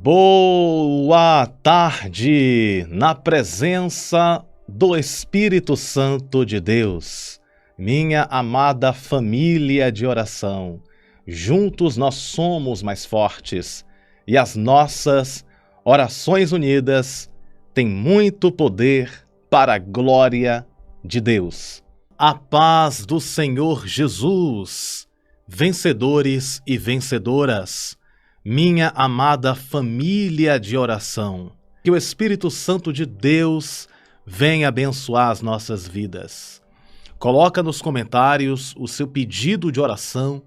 Boa tarde, na presença do Espírito Santo de Deus, minha amada família de oração. Juntos nós somos mais fortes e as nossas orações unidas têm muito poder para a glória de Deus. A paz do Senhor Jesus, vencedores e vencedoras, minha amada família de oração, que o Espírito Santo de Deus venha abençoar as nossas vidas. Coloca nos comentários o seu pedido de oração,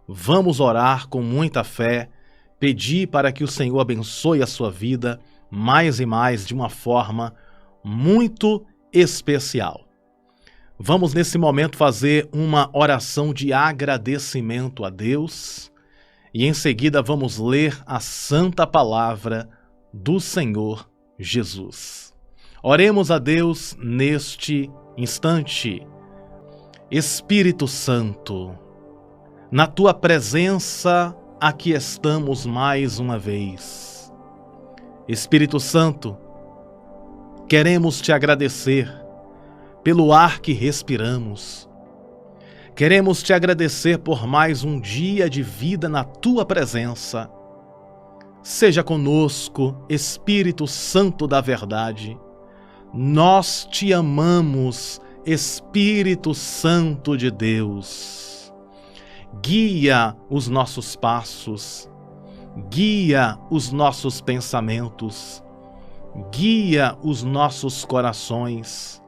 vamos orar com muita fé, pedir para que o Senhor abençoe a sua vida mais e mais de uma forma muito especial. Vamos nesse momento fazer uma oração de agradecimento a Deus. E em seguida vamos ler a santa palavra do Senhor Jesus. Oremos a Deus neste instante. Espírito Santo, na tua presença aqui estamos mais uma vez. Espírito Santo, queremos te agradecer pelo ar que respiramos. Queremos te agradecer por mais um dia de vida na tua presença. Seja conosco, Espírito Santo da verdade. Nós te amamos, Espírito Santo de Deus. Guia os nossos passos, guia os nossos pensamentos, guia os nossos corações.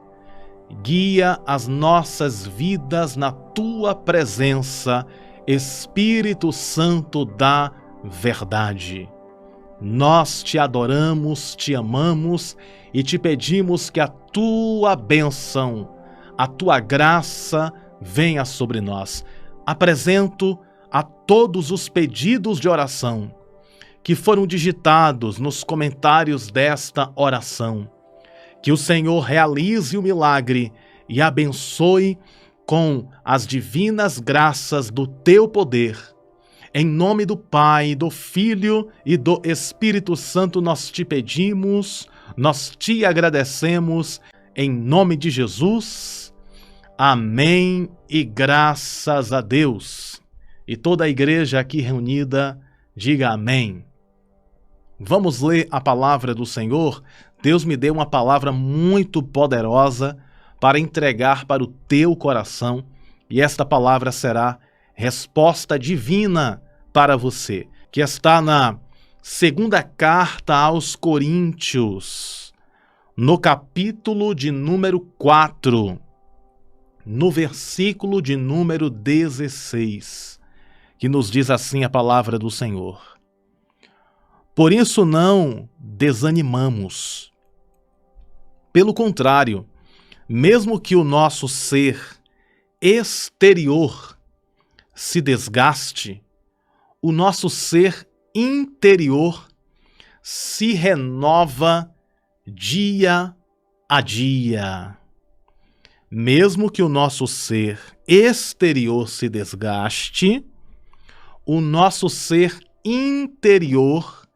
Guia as nossas vidas na tua presença, Espírito Santo da verdade. Nós te adoramos, te amamos e te pedimos que a tua bênção, a tua graça venha sobre nós. Apresento a todos os pedidos de oração que foram digitados nos comentários desta oração. Que o Senhor realize o milagre e abençoe com as divinas graças do teu poder. Em nome do Pai, do Filho e do Espírito Santo nós te pedimos, nós te agradecemos, em nome de Jesus. Amém e graças a Deus. E toda a igreja aqui reunida, diga amém. Vamos ler a palavra do Senhor. Deus me deu uma palavra muito poderosa para entregar para o teu coração, e esta palavra será resposta divina para você, que está na segunda carta aos Coríntios, no capítulo de número 4, no versículo de número 16, que nos diz assim a palavra do Senhor. Por isso não desanimamos. Pelo contrário, mesmo que o nosso ser exterior se desgaste, o nosso ser interior se renova dia a dia. Mesmo que o nosso ser exterior se desgaste, o nosso ser interior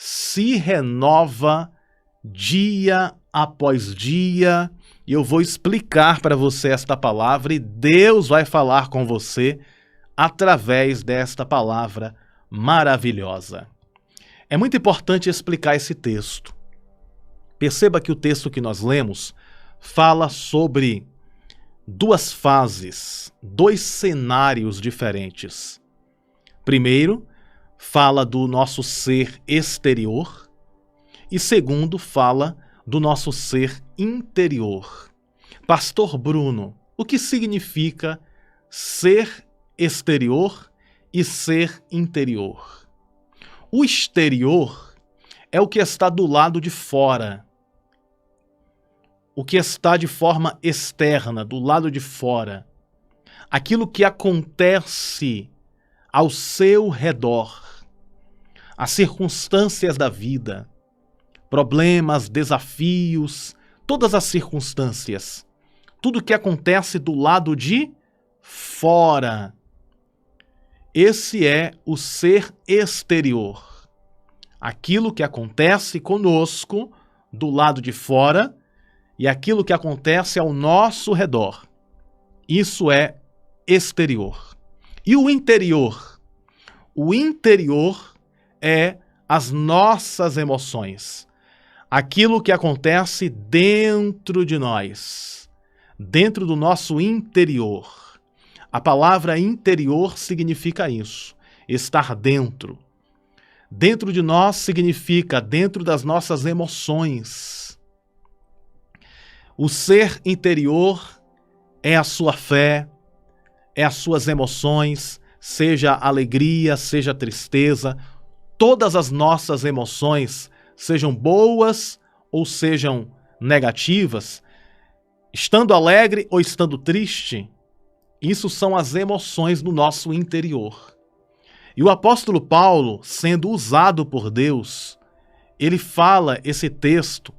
se renova dia após dia, e eu vou explicar para você esta palavra e Deus vai falar com você através desta palavra maravilhosa. É muito importante explicar esse texto. Perceba que o texto que nós lemos fala sobre duas fases, dois cenários diferentes. Primeiro, fala do nosso ser exterior e segundo, fala do nosso ser interior. Pastor Bruno, o que significa ser exterior e ser interior? O exterior é o que está do lado de fora, o que está de forma externa, do lado de fora, aquilo que acontece ao seu redor, as circunstâncias da vida, problemas, desafios, todas as circunstâncias, tudo que acontece do lado de fora. Esse é o ser exterior. aquilo que acontece conosco do lado de fora e aquilo que acontece ao nosso redor. Isso é exterior. E o interior? O interior é as nossas emoções. Aquilo que acontece dentro de nós, dentro do nosso interior. A palavra interior significa isso, estar dentro. Dentro de nós significa dentro das nossas emoções. O ser interior é a sua fé, é as suas emoções, seja alegria, seja tristeza, todas as nossas emoções, sejam boas ou sejam negativas, estando alegre ou estando triste, isso são as emoções do nosso interior. E o apóstolo Paulo, sendo usado por Deus, ele fala esse texto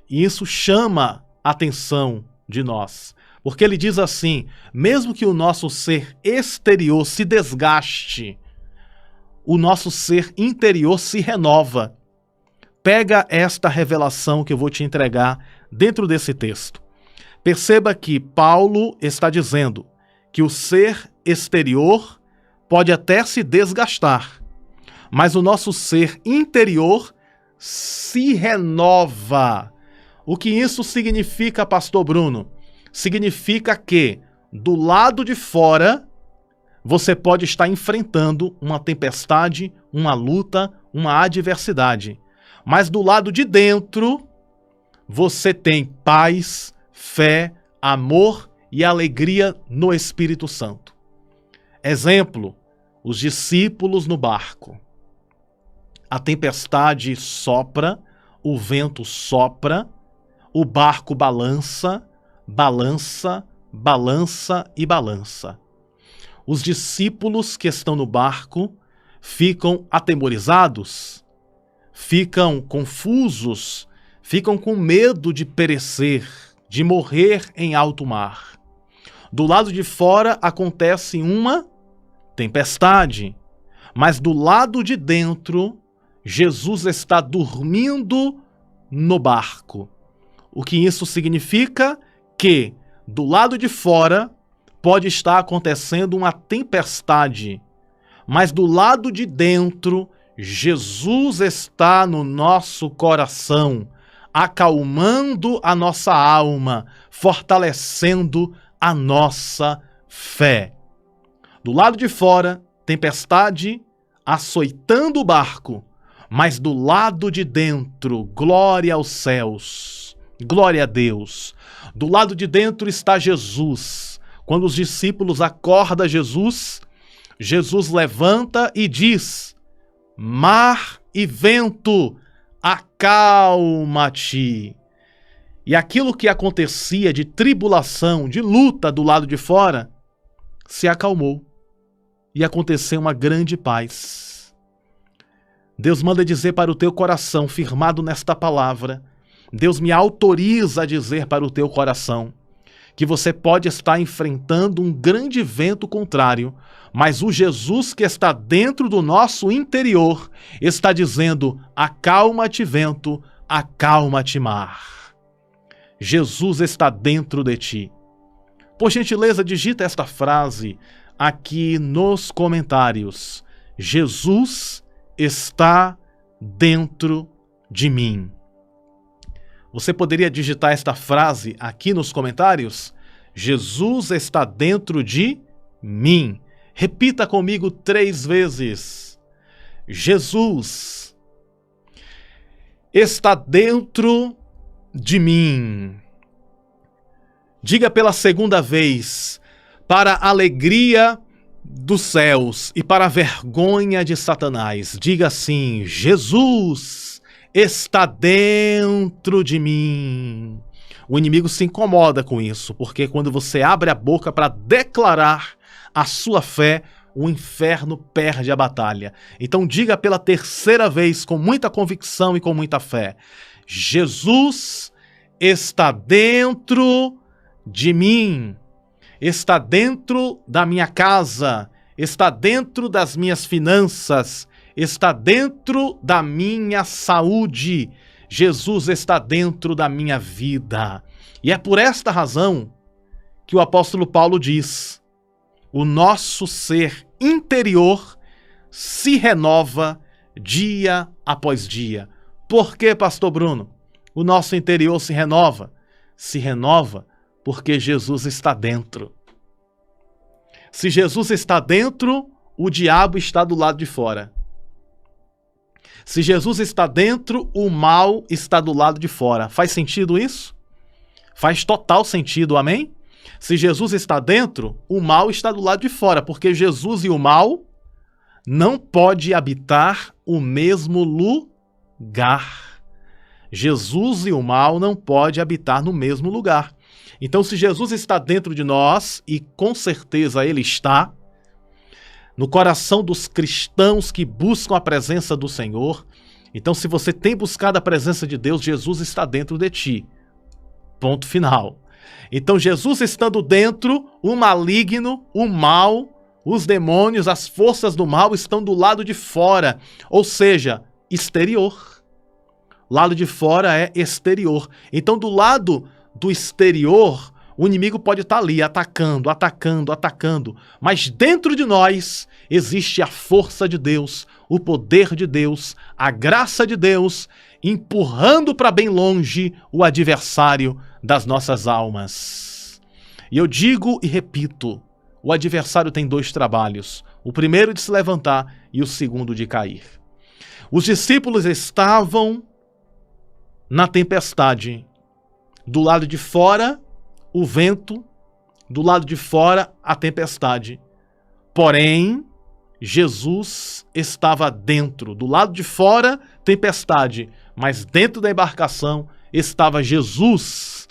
e isso chama a atenção de nós. Porque ele diz assim, mesmo que o nosso ser exterior se desgaste, o nosso ser interior se renova. Pega esta revelação que eu vou te entregar dentro desse texto. Perceba que Paulo está dizendo que o ser exterior pode até se desgastar, mas o nosso ser interior se renova. O que isso significa, pastor Bruno? Significa que do lado de fora você pode estar enfrentando uma tempestade, uma luta, uma adversidade. Mas do lado de dentro, você tem paz, fé, amor e alegria no Espírito Santo. Exemplo, os discípulos no barco. A tempestade sopra, o vento sopra, o barco balança, balança, balança e balança. Os discípulos que estão no barco ficam atemorizados, ficam confusos, ficam com medo de perecer, de morrer em alto mar. Do lado de fora acontece uma tempestade, mas do lado de dentro, Jesus está dormindo no barco. O que isso significa? Que do lado de fora pode estar acontecendo uma tempestade, mas do lado de dentro, Jesus está no nosso coração, acalmando a nossa alma, fortalecendo a nossa fé. Do lado de fora, tempestade açoitando o barco, mas do lado de dentro, glória aos céus, glória a Deus. Do lado de dentro está Jesus. Quando os discípulos acordam Jesus, Jesus levanta e diz: mar e vento, acalma-te. E aquilo que acontecia de tribulação, de luta do lado de fora, se acalmou. E aconteceu uma grande paz. Deus manda dizer para o teu coração, firmado nesta palavra, Deus me autoriza a dizer para o teu coração que você pode estar enfrentando um grande vento contrário, mas o Jesus que está dentro do nosso interior está dizendo: acalma-te vento, acalma-te mar. Jesus está dentro de ti. Por gentileza, digita esta frase aqui nos comentários: Jesus está dentro de mim. Você poderia digitar esta frase aqui nos comentários? Jesus está dentro de mim. Repita comigo 3 vezes. Jesus está dentro de mim. Diga pela 2ª vez: para a alegria dos céus e para a vergonha de Satanás. Diga assim: Jesus está dentro de mim. O inimigo se incomoda com isso, porque quando você abre a boca para declarar a sua fé, o inferno perde a batalha. Então diga pela 3ª vez, com muita convicção e com muita fé: Jesus está dentro de mim, está dentro da minha casa, está dentro das minhas finanças, está dentro da minha saúde. Jesus está dentro da minha vida. E é por esta razão que o apóstolo Paulo diz: o nosso ser interior se renova dia após dia. Por que, pastor Bruno? O nosso interior se renova? Se renova porque Jesus está dentro. Se Jesus está dentro, o diabo está do lado de fora. Se Jesus está dentro, o mal está do lado de fora. Faz sentido isso? Faz total sentido, amém? Se Jesus está dentro, o mal está do lado de fora, porque Jesus e o mal não podem habitar o mesmo lugar. Jesus e o mal não podem habitar no mesmo lugar. Então, se Jesus está dentro de nós, e com certeza ele está, no coração dos cristãos que buscam a presença do Senhor, então se você tem buscado a presença de Deus, Jesus está dentro de ti. Ponto final. Então, Jesus estando dentro, o maligno, o mal, os demônios, as forças do mal estão do lado de fora, ou seja, exterior. Lado de fora é exterior. Então, do lado do exterior, o inimigo pode estar ali atacando, mas dentro de nós existe a força de Deus, o poder de Deus, a graça de Deus, empurrando para bem longe o adversário das nossas almas. E eu digo e repito, o adversário tem dois trabalhos, o primeiro de se levantar e o segundo de cair. Os discípulos estavam na tempestade, do lado de fora o vento, do lado de fora a tempestade. Porém, Jesus estava dentro, do lado de fora tempestade, mas dentro da embarcação estava Jesus.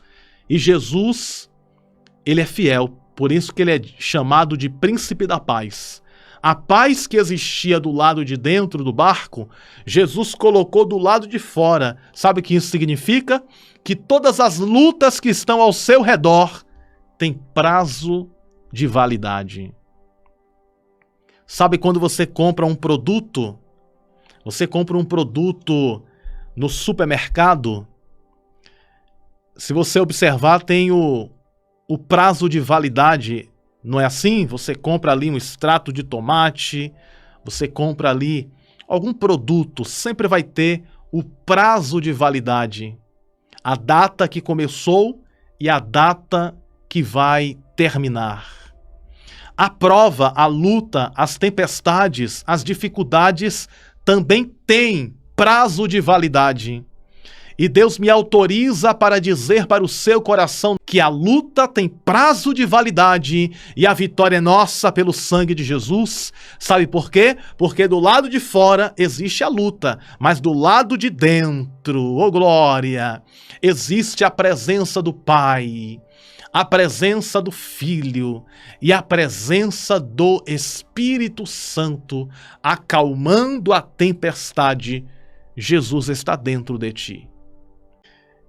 E Jesus, ele é fiel, por isso que ele é chamado de príncipe da paz. A paz que existia do lado de dentro do barco, Jesus colocou do lado de fora. Sabe o que isso significa? Que todas as lutas que estão ao seu redor têm prazo de validade. Sabe quando você compra um produto? Você compra um produto no supermercado. Se você observar, tem o prazo de validade. Não é assim? Você compra ali um extrato de tomate, você compra ali algum produto, sempre vai ter o prazo de validade. A data que começou e a data que vai terminar. A prova, a luta, as tempestades, as dificuldades também têm prazo de validade. E Deus me autoriza para dizer para o seu coração que a luta tem prazo de validade e a vitória é nossa pelo sangue de Jesus. Sabe por quê? Porque do lado de fora existe a luta, mas do lado de dentro, oh glória, existe a presença do Pai, a presença do Filho e a presença do Espírito Santo acalmando a tempestade. Jesus está dentro de ti.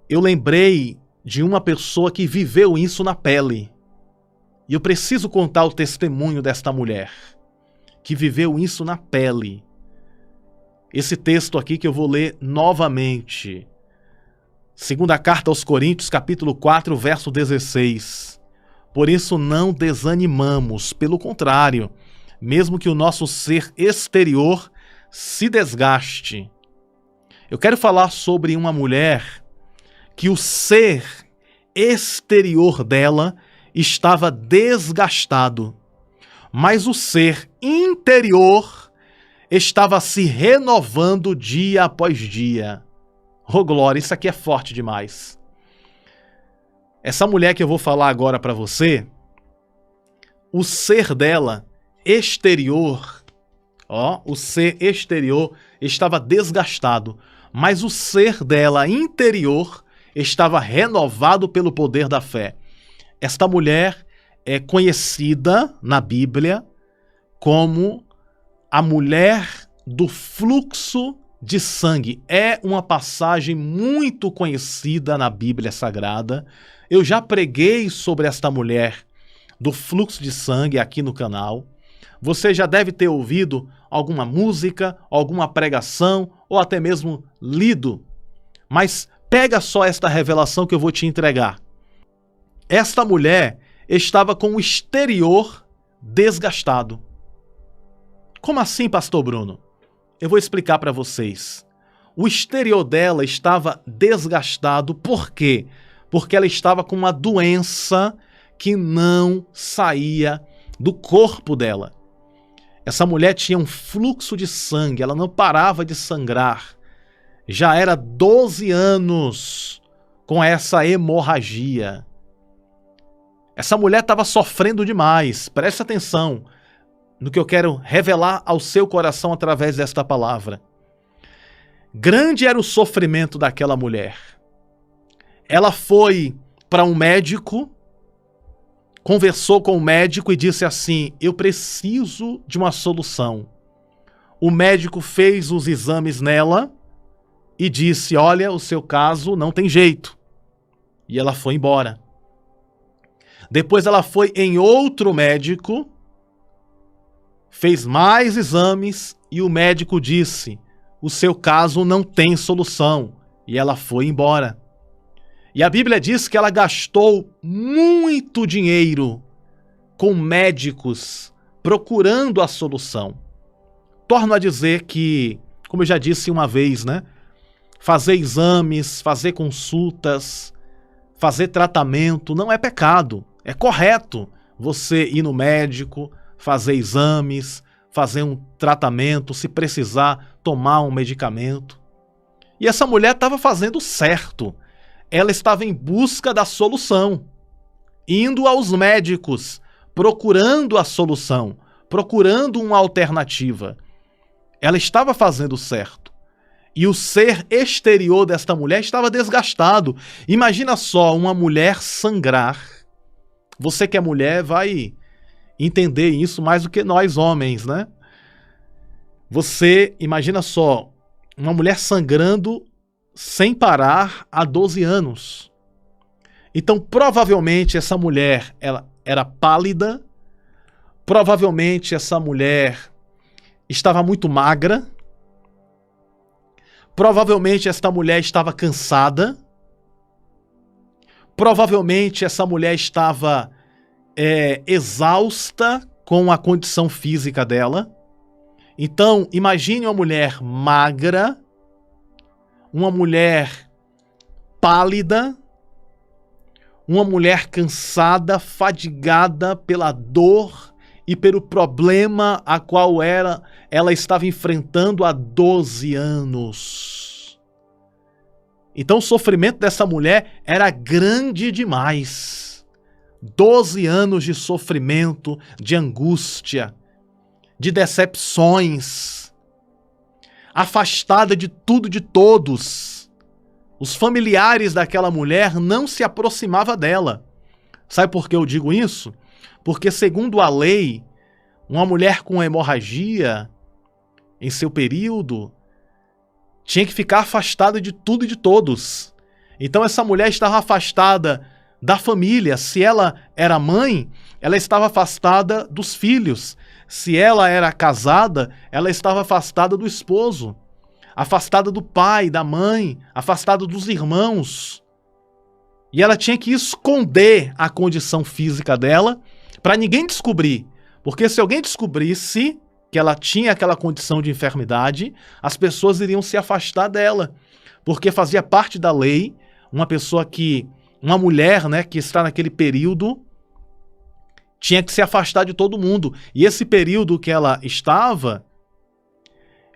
Eu lembrei de uma pessoa que viveu isso na pele. E eu preciso contar o testemunho desta mulher, que viveu isso na pele. Esse texto aqui que eu vou ler novamente. Segunda carta aos Coríntios, capítulo 4, verso 16. Por isso não desanimamos, pelo contrário, mesmo que o nosso ser exterior se desgaste. Eu quero falar sobre uma mulher que o ser exterior dela estava desgastado, mas o ser interior estava se renovando dia após dia. Oh glória, isso aqui é forte demais. Essa mulher que eu vou falar agora para você, o ser dela exterior, o ser exterior estava desgastado, mas o ser dela interior estava renovado pelo poder da fé. Esta mulher é conhecida na Bíblia como a mulher do fluxo de sangue. É uma passagem muito conhecida na Bíblia Sagrada. Eu já preguei sobre esta mulher do fluxo de sangue aqui no canal. Você já deve ter ouvido alguma música, alguma pregação ou até mesmo lido. Mas pega só esta revelação que eu vou te entregar. Esta mulher estava com o exterior desgastado. Como assim, pastor Bruno? Eu vou explicar para vocês. O exterior dela estava desgastado. Por quê? Porque ela estava com uma doença que não saía do corpo dela. Essa mulher tinha um fluxo de sangue, ela não parava de sangrar. Já era 12 anos com essa hemorragia. Essa mulher estava sofrendo demais. Preste atenção no que eu quero revelar ao seu coração através desta palavra. Grande era o sofrimento daquela mulher. Ela foi para um médico, conversou com o médico e disse assim: eu preciso de uma solução. O médico fez os exames nela e disse: olha, o seu caso não tem jeito. E ela foi embora. Depois ela foi em outro médico, fez mais exames e o médico disse: o seu caso não tem solução. E ela foi embora. E a Bíblia diz que ela gastou muito dinheiro com médicos procurando a solução. Torno a dizer que, como eu já disse uma vez, né? Fazer exames, fazer consultas, fazer tratamento não é pecado. É correto você ir no médico, fazer exames, fazer um tratamento, se precisar, tomar um medicamento. E essa mulher estava fazendo certo. Ela estava em busca da solução, indo aos médicos, procurando a solução, procurando uma alternativa. Ela estava fazendo certo. E o ser exterior desta mulher estava desgastado. Imagina só uma mulher sangrar. Você que é mulher vai entender isso mais do que nós homens, né? Você imagina só uma mulher sangrando sem parar há 12 anos. Então, provavelmente, essa mulher ela era pálida, provavelmente essa mulher estava muito magra, provavelmente esta mulher estava cansada, provavelmente essa mulher estava exausta com a condição física dela. Então, imagine uma mulher magra, uma mulher pálida, uma mulher cansada, fadigada pela dor e pelo problema a qual ela estava enfrentando há 12 anos. Então o sofrimento dessa mulher era grande demais. 12 anos de sofrimento, de angústia, de decepções, afastada de tudo e de todos. Os familiares daquela mulher não se aproximavam dela. Sabe por que eu digo isso? Porque, segundo a lei, uma mulher com hemorragia, em seu período, tinha que ficar afastada de tudo e de todos. Então essa mulher estava afastada da família. Se ela era mãe, ela estava afastada dos filhos. Se ela era casada, ela estava afastada do esposo, afastada do pai, da mãe, afastada dos irmãos. E ela tinha que esconder a condição física dela para ninguém descobrir. Porque se alguém descobrisse que ela tinha aquela condição de enfermidade, as pessoas iriam se afastar dela. Porque fazia parte da lei uma mulher, né, que está naquele período, tinha que se afastar de todo mundo. E esse período que ela estava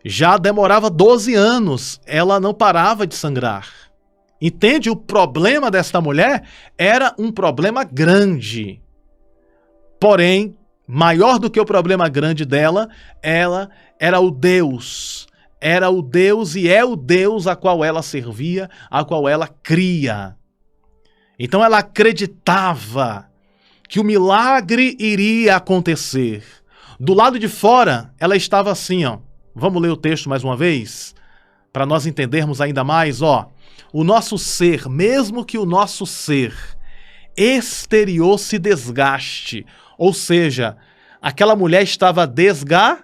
já demorava 12 anos. Ela não parava de sangrar. Entende? O problema desta mulher era um problema grande. Porém, maior do que o problema grande dela, ela era o Deus. Era o Deus e é o Deus a qual ela servia, a qual ela cria. Então ela acreditava que o milagre iria acontecer. Do lado de fora, ela estava assim, ó. Vamos ler o texto mais uma vez? Para nós entendermos ainda mais, ó. O nosso ser, mesmo que o nosso ser exterior se desgaste, ou seja, Aquela mulher estava desgastada.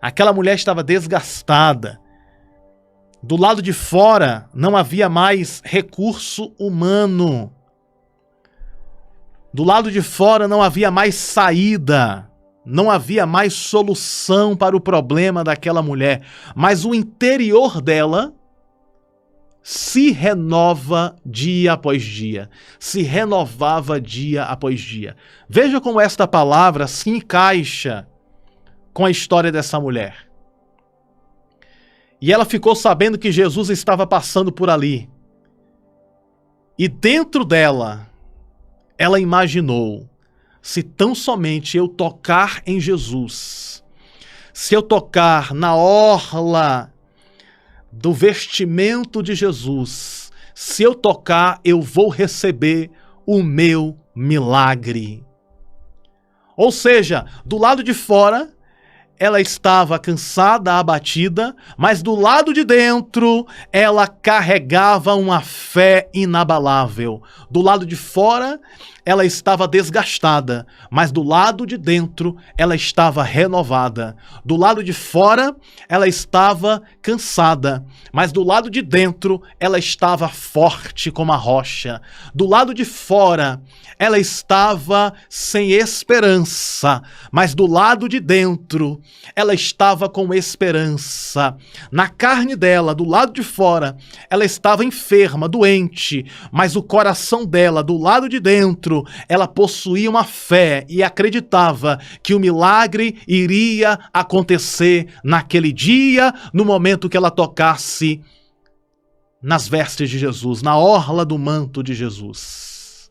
Aquela mulher estava desgastada. Do lado de fora não havia mais recurso humano. Do lado de fora não havia mais saída. Não havia mais solução para o problema daquela mulher. Mas o interior dela se renova dia após dia. Se renovava dia após dia. Veja como esta palavra se encaixa com a história dessa mulher. E ela ficou sabendo que Jesus estava passando por ali. E dentro dela, ela imaginou: se tão somente eu tocar em Jesus, se eu tocar na orla do vestimento de Jesus, se eu tocar, eu vou receber o meu milagre. Ou seja, do lado de fora, ela estava cansada, abatida, mas do lado de dentro, ela carregava uma fé inabalável. Do lado de fora, ela estava desgastada, mas do lado de dentro, ela estava renovada. Do lado de fora, ela estava cansada, mas do lado de dentro, ela estava forte como a rocha. Do lado de fora, ela estava sem esperança, mas do lado de dentro, ela estava com esperança. Na carne dela, do lado de fora, ela estava enferma, doente, mas o coração dela, do lado de dentro, ela possuía uma fé e acreditava que o milagre iria acontecer naquele dia, no momento que ela tocasse nas vestes de Jesus, na orla do manto de Jesus.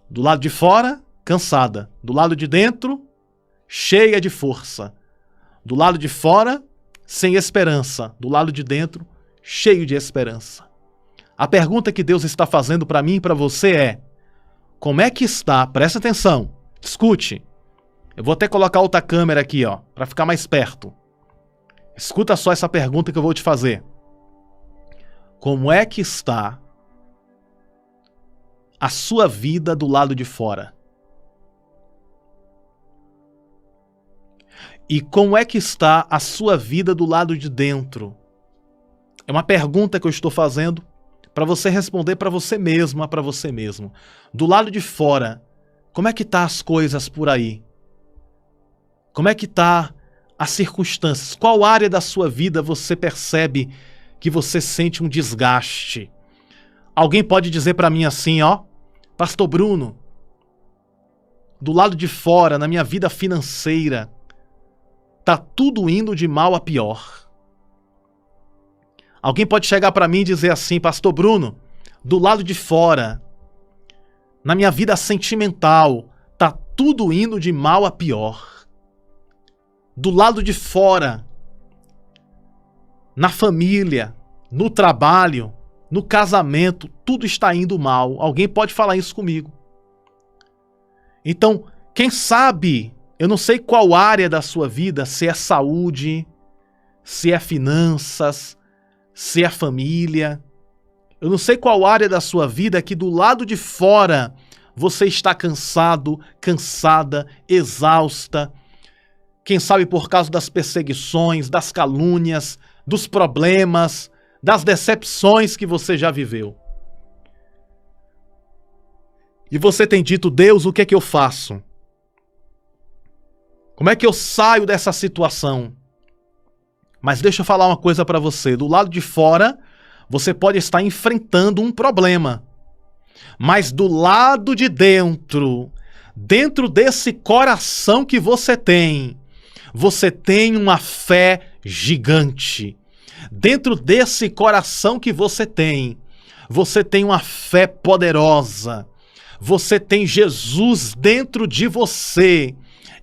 Do lado de fora, cansada. Do lado de dentro, cheia de força. Do lado de fora, sem esperança. Do lado de dentro, cheio de esperança. A pergunta que Deus está fazendo para mim e para você é: como é que está? Presta atenção, escute. Eu vou até colocar outra câmera aqui, ó, para ficar mais perto. Escuta só essa pergunta que eu vou te fazer. Como é que está a sua vida do lado de fora? E como é que está a sua vida do lado de dentro? É uma pergunta que eu estou fazendo para você responder para você mesma, para você mesmo. Do lado de fora, como é que tá as coisas por aí? Como é que tá as circunstâncias? Qual área da sua vida você percebe que você sente um desgaste? Alguém pode dizer para mim assim, ó: Pastor Bruno, do lado de fora, na minha vida financeira, tá tudo indo de mal a pior. Alguém pode chegar para mim e dizer assim: Pastor Bruno, do lado de fora, na minha vida sentimental, tá tudo indo de mal a pior. Do lado de fora, na família, no trabalho, no casamento, tudo está indo mal. Alguém pode falar isso comigo. Então, quem sabe, eu não sei qual área da sua vida, se é saúde, se é finanças, se é família. Eu não sei qual área da sua vida que do lado de fora você está cansado, cansada, exausta. Quem sabe por causa das perseguições, das calúnias, dos problemas, das decepções que você já viveu. E você tem dito: Deus, o que é que eu faço? Como é que eu saio dessa situação? Mas deixa eu falar uma coisa para você. Do lado de fora, você pode estar enfrentando um problema. Mas do lado de dentro, dentro desse coração que você tem uma fé gigante. Dentro desse coração que você tem uma fé poderosa. Você tem Jesus dentro de você.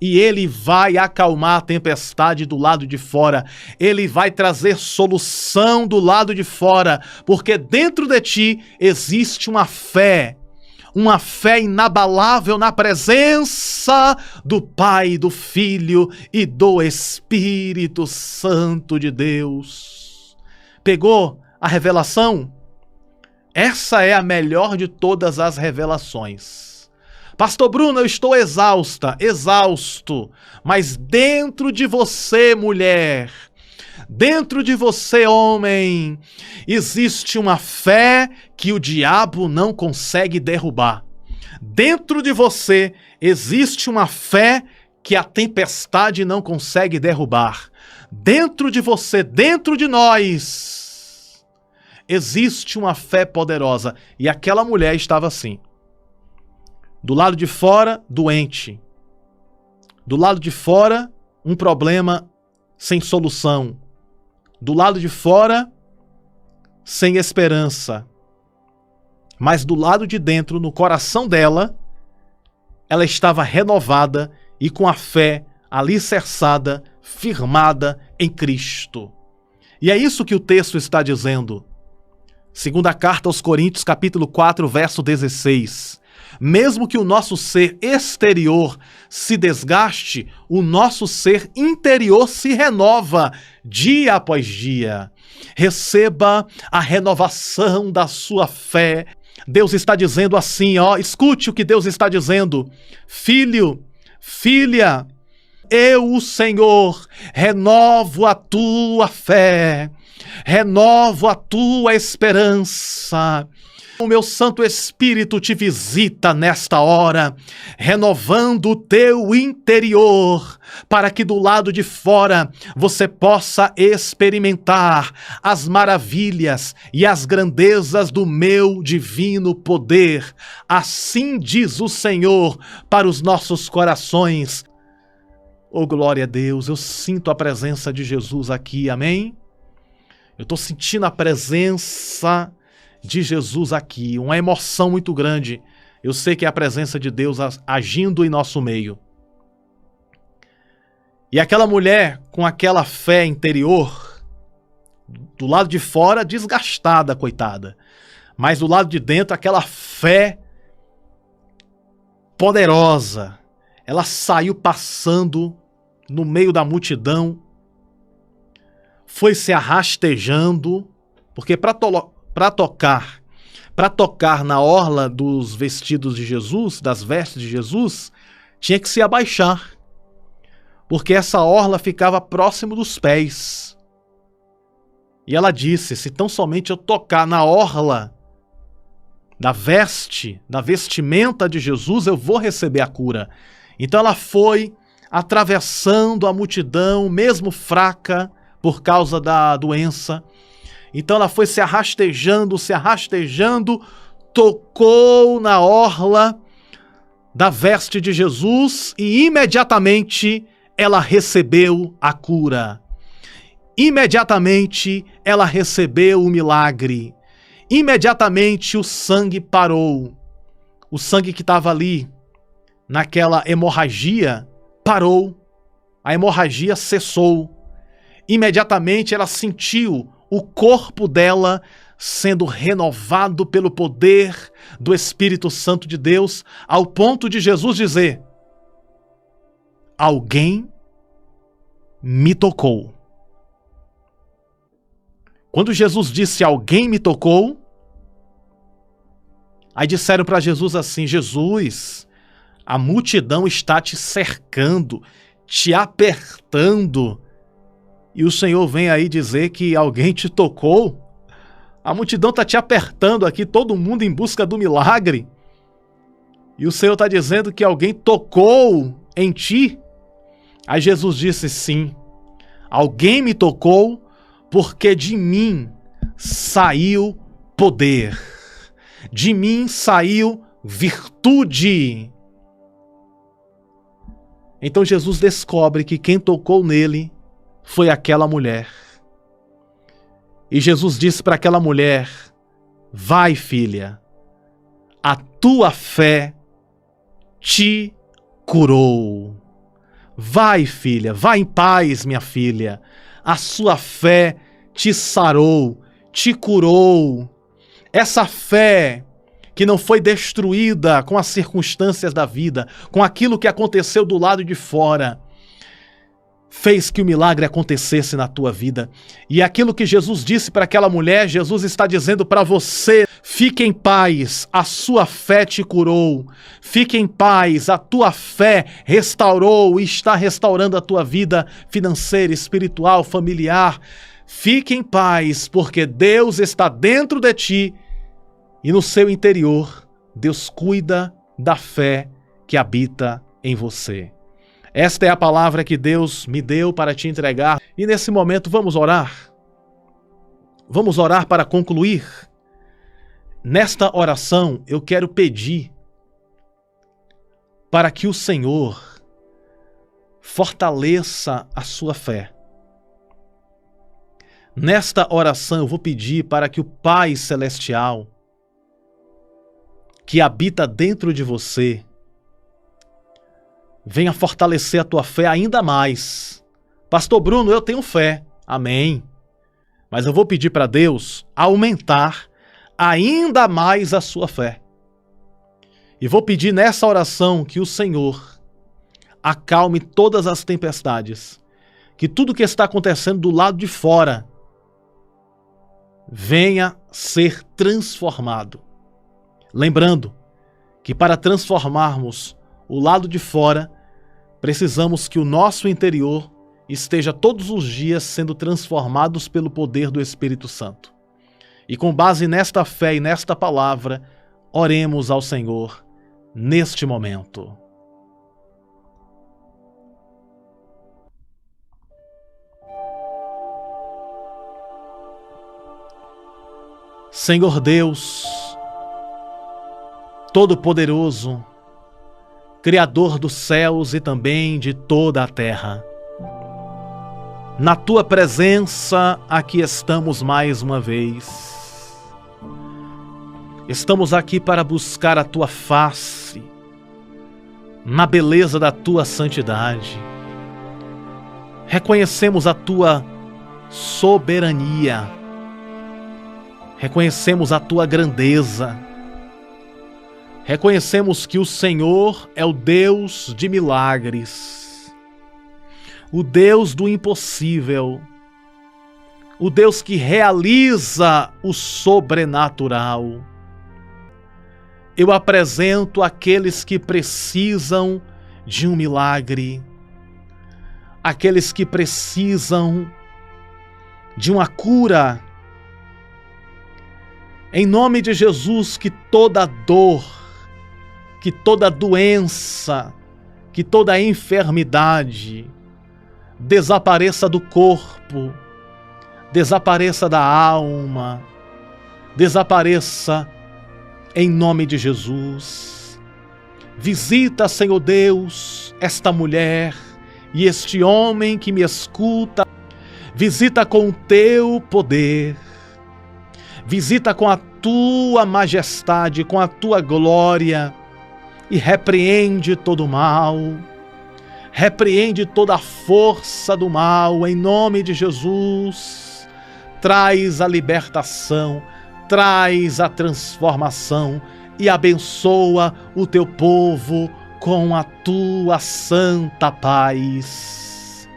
E Ele vai acalmar a tempestade do lado de fora. Ele vai trazer solução do lado de fora. Porque dentro de ti existe uma fé inabalável na presença do Pai, do Filho e do Espírito Santo de Deus. Pegou a revelação? Essa é a melhor de todas as revelações. Pastor Bruno, eu estou exausta, exausto. Mas dentro de você, mulher, dentro de você, homem, existe uma fé que o diabo não consegue derrubar. Dentro de você existe uma fé que a tempestade não consegue derrubar. Dentro de você, dentro de nós, existe uma fé poderosa. E aquela mulher estava assim. Do lado de fora, doente. Do lado de fora, um problema sem solução. Do lado de fora, sem esperança. Mas do lado de dentro, no coração dela, ela estava renovada e com a fé alicerçada, firmada em Cristo. E é isso que o texto está dizendo. Segunda carta aos Coríntios, capítulo 4, verso 16. Mesmo que o nosso ser exterior se desgaste, o nosso ser interior se renova dia após dia. Receba a renovação da sua fé. Deus está dizendo assim, ó, escute o que Deus está dizendo. Filho, filha, eu, o Senhor, renovo a tua fé, renovo a tua esperança. O meu Santo Espírito te visita nesta hora, renovando o teu interior, para que do lado de fora você possa experimentar as maravilhas e as grandezas do meu divino poder. Assim diz o Senhor para os nossos corações. Oh, glória a Deus, eu sinto a presença de Jesus aqui, amém? Eu estou sentindo a presença de Jesus aqui, uma emoção muito grande. Eu sei que é a presença de Deus agindo em nosso meio. E aquela mulher com aquela fé interior, do lado de fora desgastada, coitada, mas do lado de dentro aquela fé poderosa. Ela saiu passando no meio da multidão, foi se arrastejando, porque para tocar na orla dos vestidos de Jesus, das vestes de Jesus, tinha que se abaixar, porque essa orla ficava próximo dos pés. E ela disse, se tão somente eu tocar na orla da vestimenta de Jesus, eu vou receber a cura. Então ela foi atravessando a multidão, mesmo fraca por causa da doença. Então ela foi se arrastejando, tocou na orla da veste de Jesus e imediatamente ela recebeu a cura. Imediatamente ela recebeu o milagre. Imediatamente o sangue parou. O sangue que estava ali, naquela hemorragia, parou. A hemorragia cessou. Imediatamente ela sentiu o corpo dela sendo renovado pelo poder do Espírito Santo de Deus, ao ponto de Jesus dizer: alguém me tocou. Quando Jesus disse alguém me tocou, aí disseram para Jesus assim: Jesus, a multidão está te cercando, te apertando, e o Senhor vem aí dizer que alguém te tocou? A multidão está te apertando aqui, todo mundo em busca do milagre, e o Senhor está dizendo que alguém tocou em ti? Aí Jesus disse: sim, alguém me tocou porque de mim saiu poder, de mim saiu virtude. Então Jesus descobre que quem tocou nele foi aquela mulher. E Jesus disse para aquela mulher: vai, filha, a tua fé te curou. Vai, filha, vai em paz, minha filha. A sua fé te sarou, te curou. Essa fé que não foi destruída com as circunstâncias da vida, com aquilo que aconteceu do lado de fora, fez que o milagre acontecesse na tua vida. E aquilo que Jesus disse para aquela mulher, Jesus está dizendo para você: Fique em paz, a sua fé te curou. Fique em paz, a tua fé restaurou e está restaurando a tua vida financeira, espiritual, familiar. Fique em paz, porque Deus está dentro de ti e no seu interior. Deus cuida da fé que habita em você. Esta é a palavra que Deus me deu para te entregar. E nesse momento vamos orar. Vamos orar para concluir. Nesta oração, eu quero pedir para que o Senhor fortaleça a sua fé. Nesta oração, eu vou pedir para que o Pai Celestial, que habita dentro de você, venha fortalecer a tua fé ainda mais. Pastor Bruno, eu tenho fé. Amém. Mas eu vou pedir para Deus aumentar ainda mais a sua fé. E vou pedir nessa oração que o Senhor acalme todas as tempestades, que tudo que está acontecendo do lado de fora venha ser transformado. Lembrando que para transformarmos o lado de fora, precisamos que o nosso interior esteja todos os dias sendo transformados pelo poder do Espírito Santo. E com base nesta fé e nesta palavra, oremos ao Senhor neste momento. Senhor Deus, Todo-Poderoso, Criador dos céus e também de toda a terra, na Tua presença aqui estamos mais uma vez. Estamos aqui para buscar a Tua face, na beleza da Tua santidade. Reconhecemos a Tua soberania. Reconhecemos a Tua grandeza. Reconhecemos que o Senhor é o Deus de milagres, o Deus do impossível, o Deus que realiza o sobrenatural. Eu apresento aqueles que precisam de um milagre, aqueles que precisam de uma cura. Em nome de Jesus, que toda dor, que toda doença, que toda enfermidade desapareça do corpo, desapareça da alma, desapareça em nome de Jesus. Visita, Senhor Deus, esta mulher e este homem que me escuta. Visita com o Teu poder. Visita com a Tua majestade, com a Tua glória e repreende todo o mal. Repreende toda a força do mal em nome de Jesus. Traz a libertação, traz a transformação e abençoa o Teu povo com a Tua santa paz.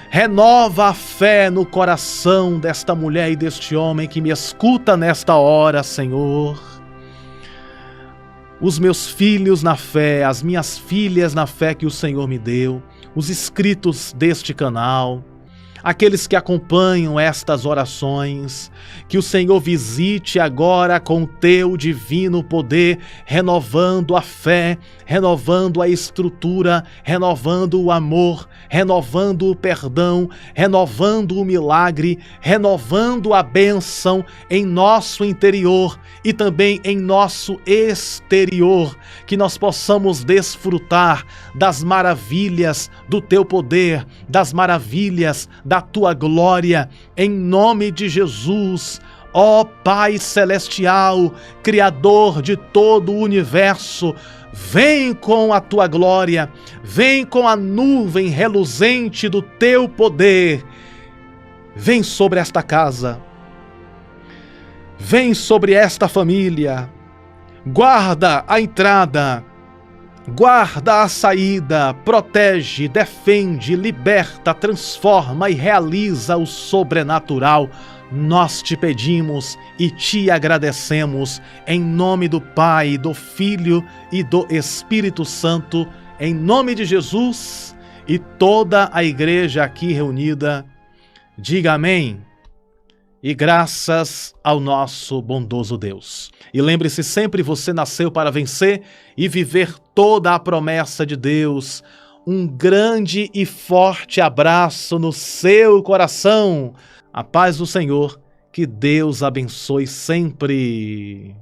Renova a fé no coração desta mulher e deste homem que me escuta nesta hora, Senhor. Os meus filhos na fé, as minhas filhas na fé que o Senhor me deu, os inscritos deste canal, aqueles que acompanham estas orações, que o Senhor visite agora com o Teu divino poder, renovando a fé, renovando a estrutura, renovando o amor, renovando o perdão, renovando o milagre, renovando a bênção em nosso interior e também em nosso exterior, que nós possamos desfrutar das maravilhas do Teu poder, das maravilhas da Tua glória, em nome de Jesus. Ó Pai Celestial, Criador de todo o universo, vem com a Tua glória, vem com a nuvem reluzente do Teu poder, vem sobre esta casa, vem sobre esta família, guarda a entrada, Guarda a saída, protege, defende, liberta, transforma e realiza o sobrenatural. Nós te pedimos e te agradecemos em nome do Pai, do Filho e do Espírito Santo, em nome de Jesus, e toda a igreja aqui reunida diga amém. E graças ao nosso bondoso Deus. E lembre-se sempre, você nasceu para vencer e viver toda a promessa de Deus. Um grande e forte abraço no seu coração. A paz do Senhor, que Deus abençoe sempre.